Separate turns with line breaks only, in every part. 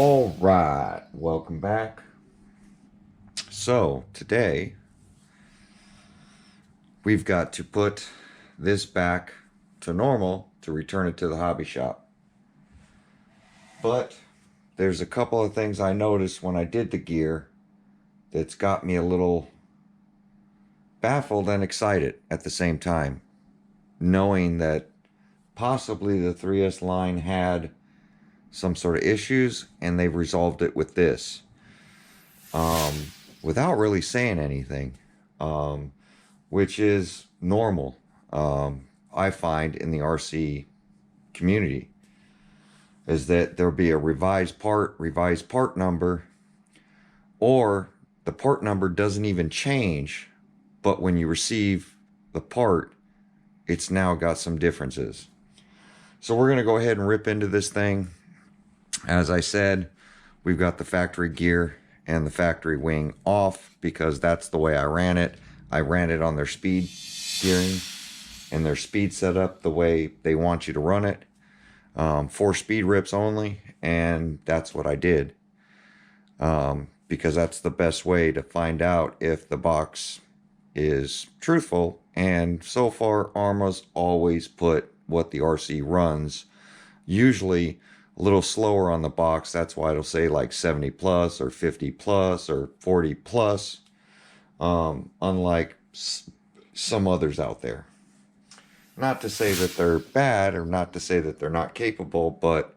All right, welcome back. So today we've got to put this back to normal to return it to the hobby shop. But there's a couple of things I noticed when I did the gear that's got me a little baffled and excited at the same time, knowing that possibly the 3S line had some sort of issues and they've resolved it with this. Without really saying anything, which is normal, I find in the RC community, is that there'll be a revised part number, or the part number doesn't even change, but when you receive the part, it's now got some differences. So we're going to go ahead and rip into this thing. As I said, we've got the factory gear and the factory wing off because that's the way I ran it. I ran it on their speed gearing and their speed setup the way they want you to run it. 4 speed rips only, and that's what I did. Because that's the best way to find out if the box is truthful. And so far, Arrma's always put what the RC runs, usually a little slower on the box. That's why it'll say like 70 plus or 50 plus or 40 plus, unlike some others out there. Not to say that they're bad or not to say that they're not capable, but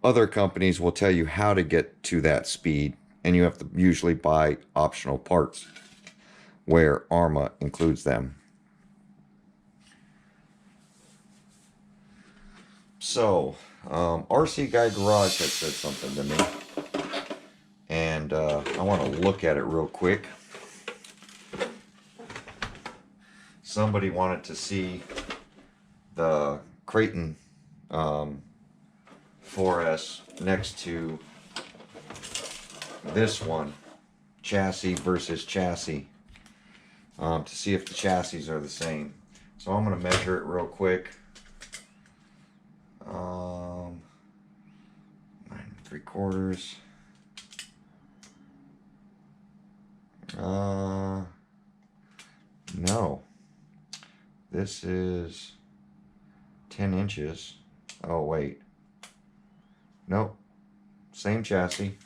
other companies will tell you how to get to that speed, and you have to usually buy optional parts where Arrma includes them. So RC Guy Garage had said something to me, and I want to look at it real quick. Somebody wanted to see the Creighton 4S next to this one, chassis versus chassis, to see if the chassis are the same. So I'm going to measure it real quick. 9 3/4. No, this is 10 inches. Oh wait, nope, same chassis,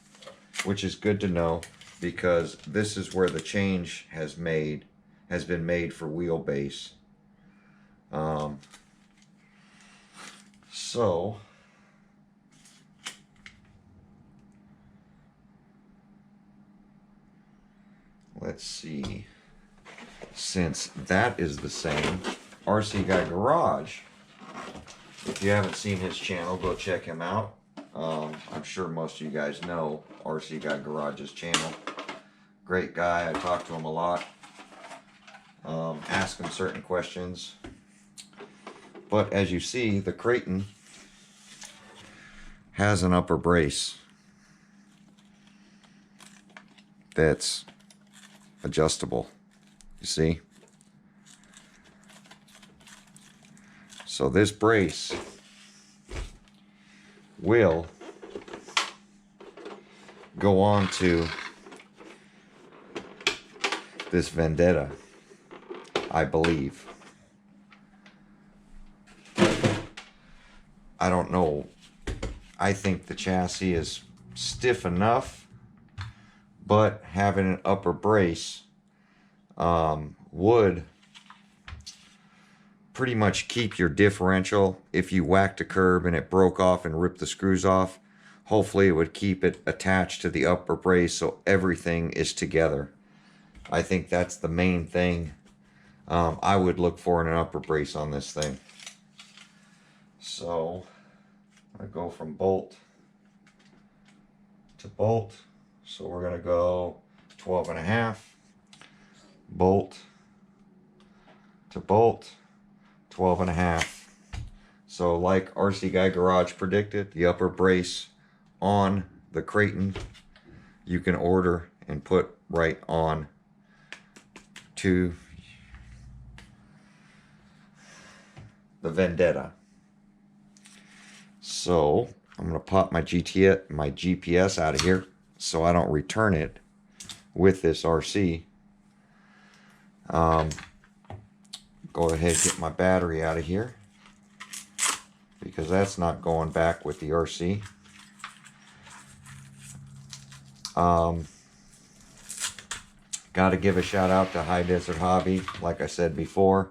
which is good to know because this is where the change has been made for wheelbase. So let's see, since that is the same, RC Guy Garage, if you haven't seen his channel, go check him out. I'm sure most of you guys know RC Guy Garage's channel. Great guy. I talk to him a lot, ask him certain questions. But as you see, the Creighton has an upper brace that's adjustable, you see. So this brace will go on to this Vendetta, I believe. I don't know. I think the chassis is stiff enough, but having an upper brace would pretty much keep your differential. If you whacked a curb and it broke off and ripped the screws off, hopefully it would keep it attached to the upper brace so everything is together. I think that's the main thing I would look for in an upper brace on this thing. So I go from bolt to bolt. So we're going to go 12.5, bolt to bolt, 12.5. So like RC Guy Garage predicted, the upper brace on the Creighton you can order and put right on to the Vendetta. So I'm going to pop my GPS out of here so I don't return it with this RC. Go ahead and get my battery out of here, because that's not going back with the RC. Got to give a shout out to High Desert Hobby. Like I said before,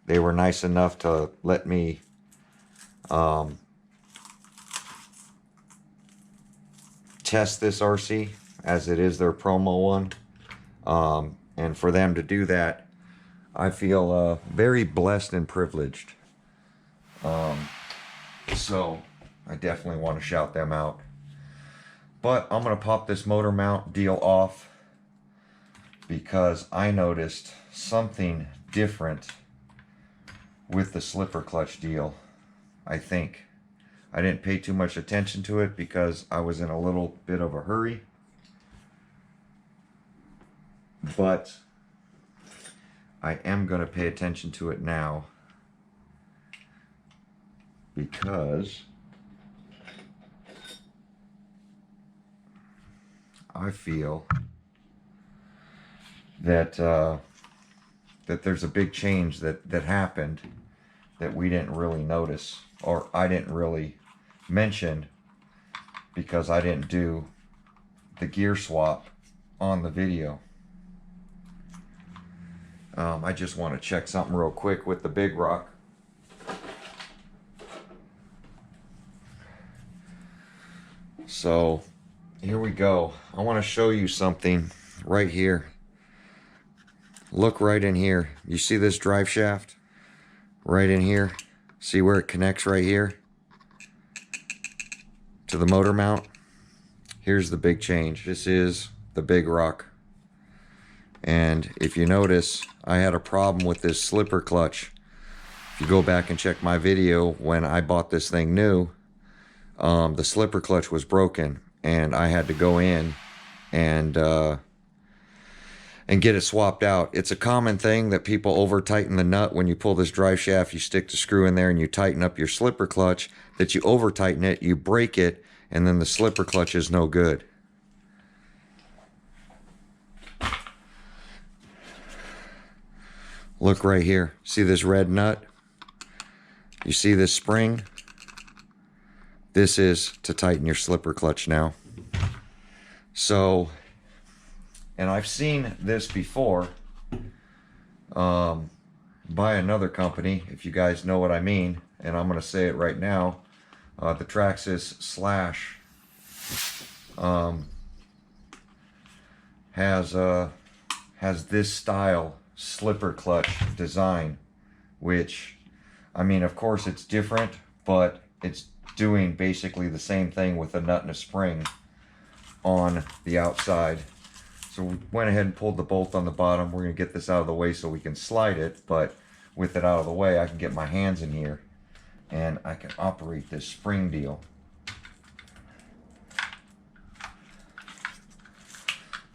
they were nice enough to let me test this RC, as it is their promo one. And for them to do that, I feel very blessed and privileged. So I definitely want to shout them out. But I'm going to pop this motor mount deal off, because I noticed something different with the slipper clutch deal. I think I didn't pay too much attention to it because I was in a little bit of a hurry, but I am going to pay attention to it now, because I feel that that there's a big change that happened that we didn't really notice, or I didn't really mention, because I didn't do the gear swap on the video. I just want to check something real quick with the Big Rock. So here we go. I want to show you something right here. Look right in here. You see this drive shaft right in here? See where it connects right here to the motor mount? Here's the big change. This is the Big Rock. And if you notice, I had a problem with this slipper clutch. If you go back and check my video when I bought this thing new, the slipper clutch was broken, and I had to go in and get it swapped out. It's a common thing that people over tighten the nut when you pull this drive shaft. You stick the screw in there and you tighten up your slipper clutch, that you over tighten it, you break it, and then the slipper clutch is no good. Look right here. See this red nut? You see this spring? This is to tighten your slipper clutch now. So, and I've seen this before by another company, if you guys know what I mean, and I'm going to say it right now. The Traxxas Slash has this style slipper clutch design, which, I mean, of course it's different, but it's doing basically the same thing with a nut and a spring on the outside. So we went ahead and pulled the bolt on the bottom. We're going to get this out of the way so we can slide it, but with it out of the way, I can get my hands in here and I can operate this spring deal.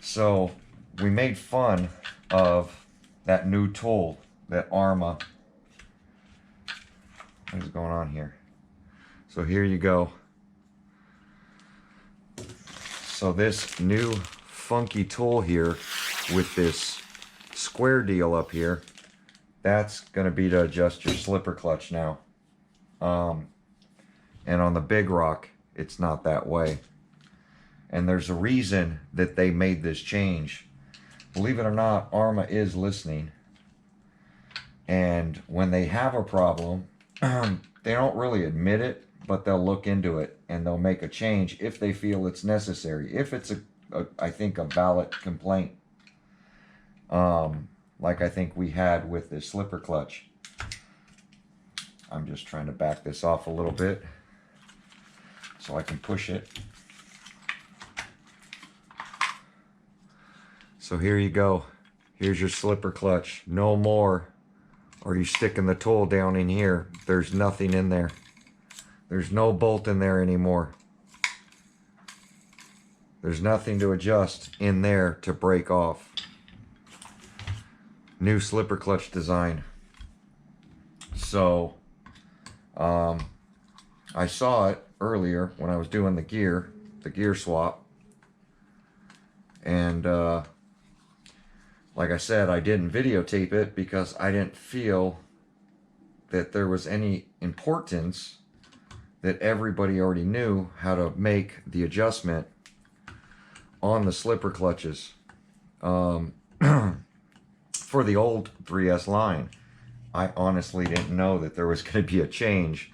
So we made fun of that new tool that Arrma. What is going on here? So here you go. So this new funky tool here with this square deal up here, that's going to be to adjust your slipper clutch now. And on the Big Rock, it's not that way. And there's a reason that they made this change. Believe it or not, Arrma is listening. And when they have a problem, they don't really admit it, but they'll look into it and they'll make a change if they feel it's necessary. If it's I think a valid complaint, like I think we had with this slipper clutch. I'm just trying to back this off a little bit so I can push it. So here you go. Here's your slipper clutch. No more are you sticking the tool down in here. There's nothing in there. There's no bolt in there anymore. There's nothing to adjust in there to break off. New slipper clutch design. So I saw it earlier when I was doing the gear swap. And like I said, I didn't videotape it because I didn't feel that there was any importance, that everybody already knew how to make the adjustment on the slipper clutches for the old 3S line. I honestly didn't know that there was going to be a change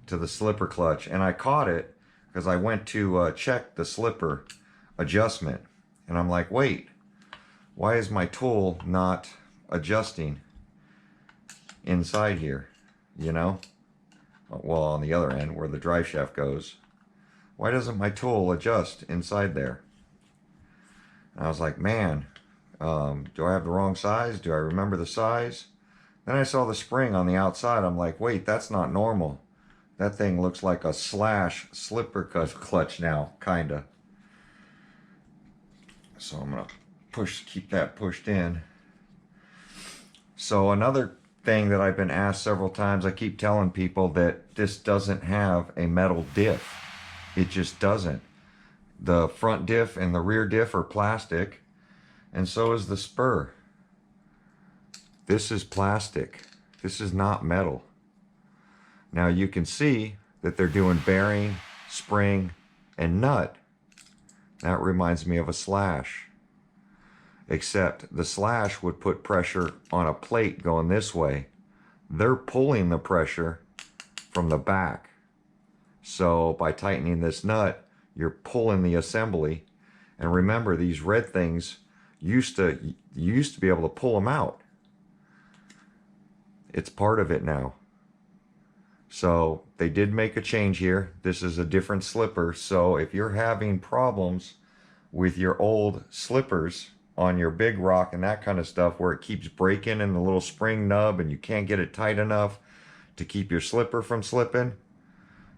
to the slipper clutch, and I caught it because I went to check the slipper adjustment, and I'm like, wait, why is my tool not adjusting inside here, you know? Well, on the other end where the drive shaft goes, why doesn't my tool adjust inside there? And I was like, man, do I have the wrong size? Do I remember the size? Then I saw the spring on the outside. I'm like, wait, that's not normal. That thing looks like a slash slipper clutch now, kinda. So I'm gonna keep that pushed in. So another thing that I've been asked several times, I keep telling people that this doesn't have a metal diff. It just doesn't. The front diff and the rear diff are plastic, and so is the spur. This is plastic. This is not metal. Now you can see that they're doing bearing, spring, and nut. That reminds me of a slash. Except the slash would put pressure on a plate going this way. They're pulling the pressure from the back. So by tightening this nut, you're pulling the assembly. And remember, these red things you used to be able to pull them out. It's part of it now. So they did make a change here. This is a different slipper. So if you're having problems with your old slippers on your big rock and that kind of stuff, where it keeps breaking in the little spring nub and you can't get it tight enough to keep your slipper from slipping,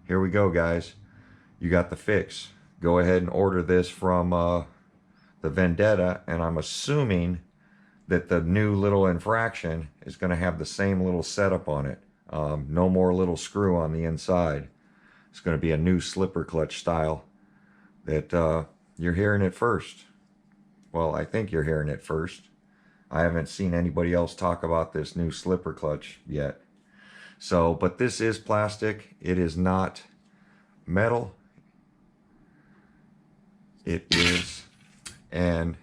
here we go, guys. You got the fix. Go ahead and order this from the Vendetta, and I'm assuming that the new little infraction is going to have the same little setup on it. No more little screw on the inside. It's going to be a new slipper clutch style that you're hearing it first. Well, I think you're hearing it first. I haven't seen anybody else talk about this new slipper clutch yet. So, but this is plastic. It is not metal. It is, and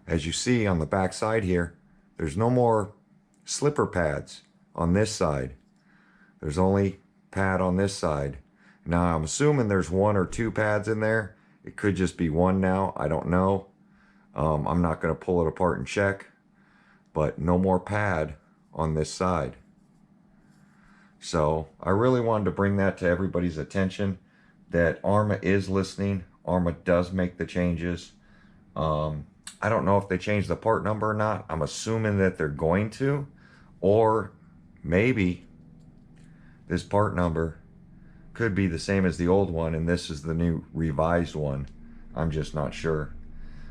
as you see on the back side here, there's no more slipper pads on this side. There's only pad on this side. Now I'm assuming there's 1 or 2 pads in there. It could just be 1 now. I don't know. I'm not going to pull it apart and check, but no more pad on this side. So I really wanted to bring that to everybody's attention, that Arrma is listening. Arrma does make the changes. I don't know if they changed the part number or not. I'm assuming that they're going to, or maybe this part number could be the same as the old one and this is the new revised one. I'm just not sure.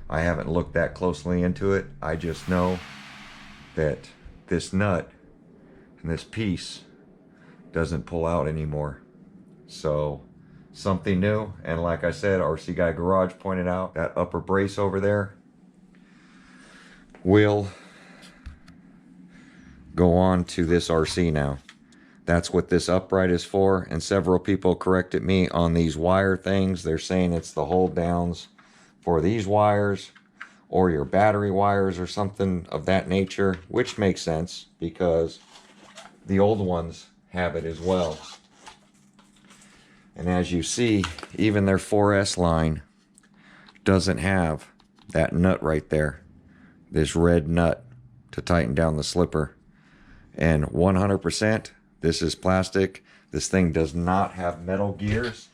I haven't looked that closely into it. I just know that this nut and this piece doesn't pull out anymore. So something new. And like I said, RC Guy Garage pointed out that upper brace over there will go on to this RC now. That's what this upright is for. And several people corrected me on these wire things. They're saying it's the hold downs for these wires or your battery wires or something of that nature, which makes sense because the old ones have it as well. And as you see, even their 4S line doesn't have that nut right there, this red nut to tighten down the slipper. And 100%, this is plastic. This thing does not have metal gears,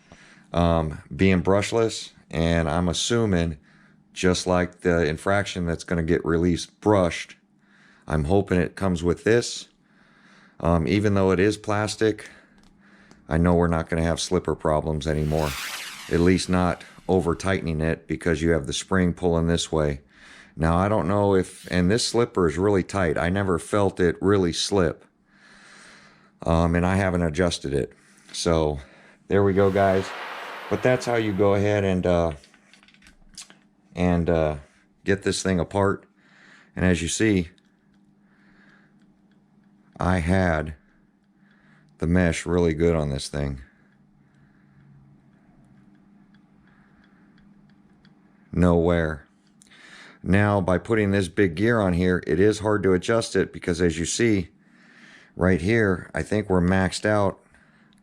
being brushless. And I'm assuming, just like the infraction that's going to get released brushed, I'm hoping it comes with this. Even though it is plastic, I know we're not going to have slipper problems anymore. At least not over tightening it, because you have the spring pulling this way. Now I don't know if, and this slipper is really tight. I never felt it really slip. And I haven't adjusted it. So there we go, guys. But that's how you go ahead and get this thing apart. And as you see, I had the mesh really good on this thing. No wear. Now, by putting this big gear on here, it is hard to adjust it because as you see right here, I think we're maxed out.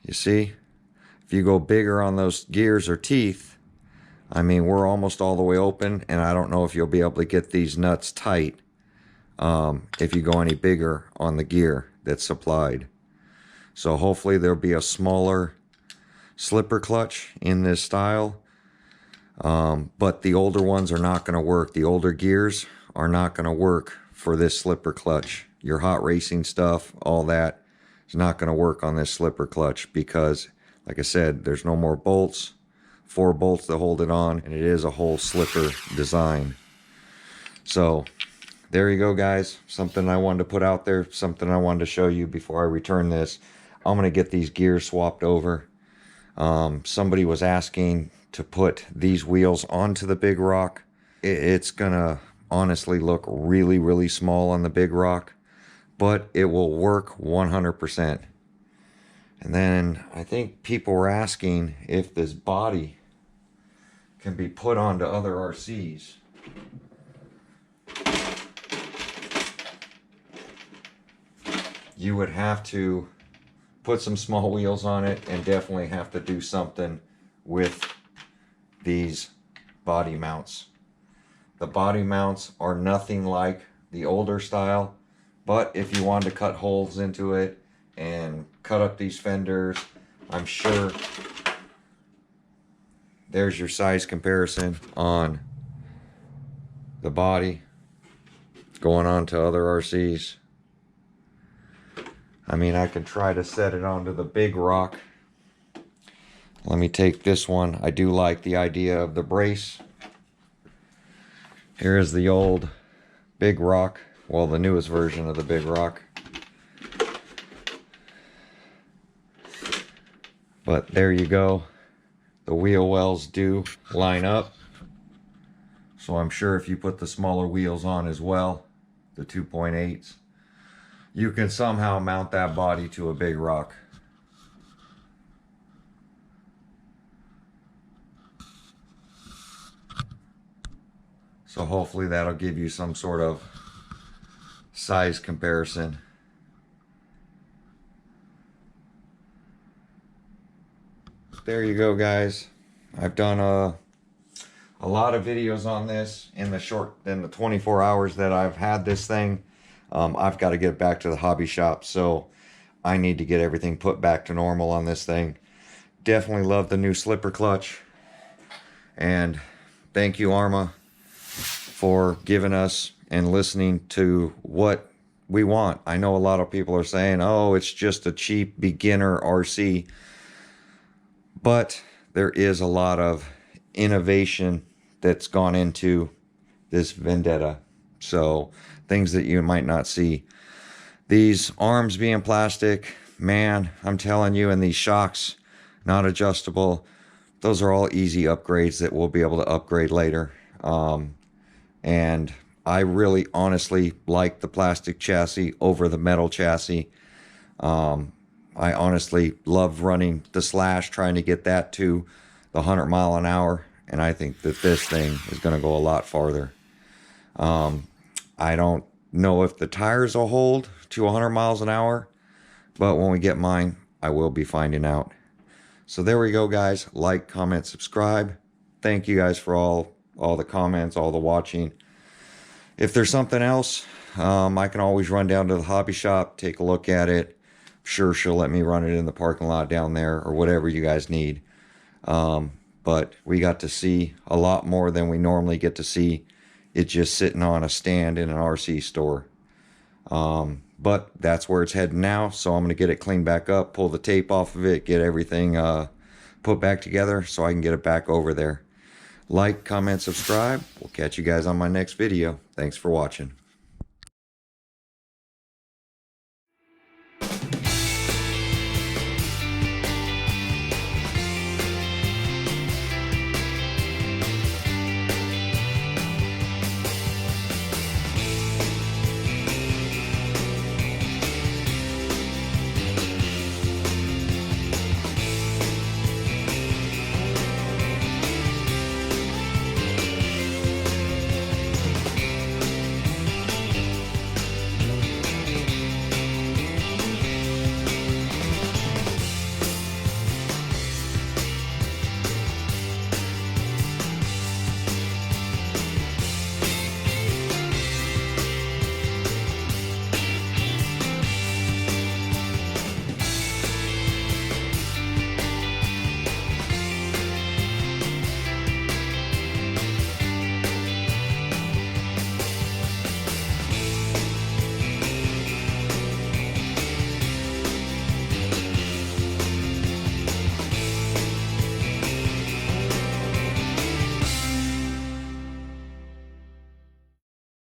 You see? If you go bigger on those gears or teeth, I mean, we're almost all the way open, and I don't know if you'll be able to get these nuts tight if you go any bigger on the gear that's supplied. So hopefully there'll be a smaller slipper clutch in this style. But the older ones are not going to work. The older gears are not going to work for this slipper clutch. Your hot racing stuff, all that is not going to work on this slipper clutch because, like I said, there's no more bolts, 4 bolts to hold it on, and it is a whole slipper design. So there you go, guys. Something I wanted to put out there, something I wanted to show you before I return this. I'm going to get these gears swapped over. Somebody was asking to put these wheels onto the Big Rock. It's gonna honestly look really, really small on the Big Rock, but it will work 100%. And then I think people were asking if this body can be put onto other RCs. You would have to put some small wheels on it and definitely have to do something with these body mounts. The body mounts are nothing like the older style, but if you wanted to cut holes into it and cut up these fenders, I'm sure there's your size comparison on the body going on to other RCs. I mean, I could try to set it onto the Big Rock. Let me take this one. I do like the idea of the brace. Here is the old Big Rock. Well, the newest version of the Big Rock. But there you go. The wheel wells do line up. So I'm sure if you put the smaller wheels on as well, the 2.8s, you can somehow mount that body to a Big Rock. So hopefully that'll give you some sort of size comparison. There you go, guys. I've done a lot of videos on this in the 24 hours that I've had this thing. I've got to get back to the hobby shop, so I need to get everything put back to normal on this thing. Definitely love the new slipper clutch. And thank you, Arrma, for giving us and listening to what we want. I know a lot of people are saying, oh, it's just a cheap beginner RC. But there is a lot of innovation that's gone into this Vendetta. So things that you might not see. These arms being plastic, man, I'm telling you, and these shocks not adjustable, those are all easy upgrades that we'll be able to upgrade later. And I really honestly like the plastic chassis over the metal chassis. I honestly love running the Slash, trying to get that to the 100 mile an hour. And I think that this thing is going to go a lot farther. I don't know if the tires will hold to 100 miles an hour, but when we get mine, I will be finding out. So there we go, guys. Like, comment, subscribe. Thank you guys for all the comments, all the watching. If there's something else, I can always run down to the hobby shop, take a look at it. I'm sure she'll let me run it in the parking lot down there or whatever you guys need. But we got to see a lot more than we normally get to see it just sitting on a stand in an RC store. But that's where it's heading now, so I'm going to get it cleaned back up, pull the tape off of it, get everything put back together so I can get it back over there. Like, comment, subscribe. We'll catch you guys on my next video. Thanks for watching.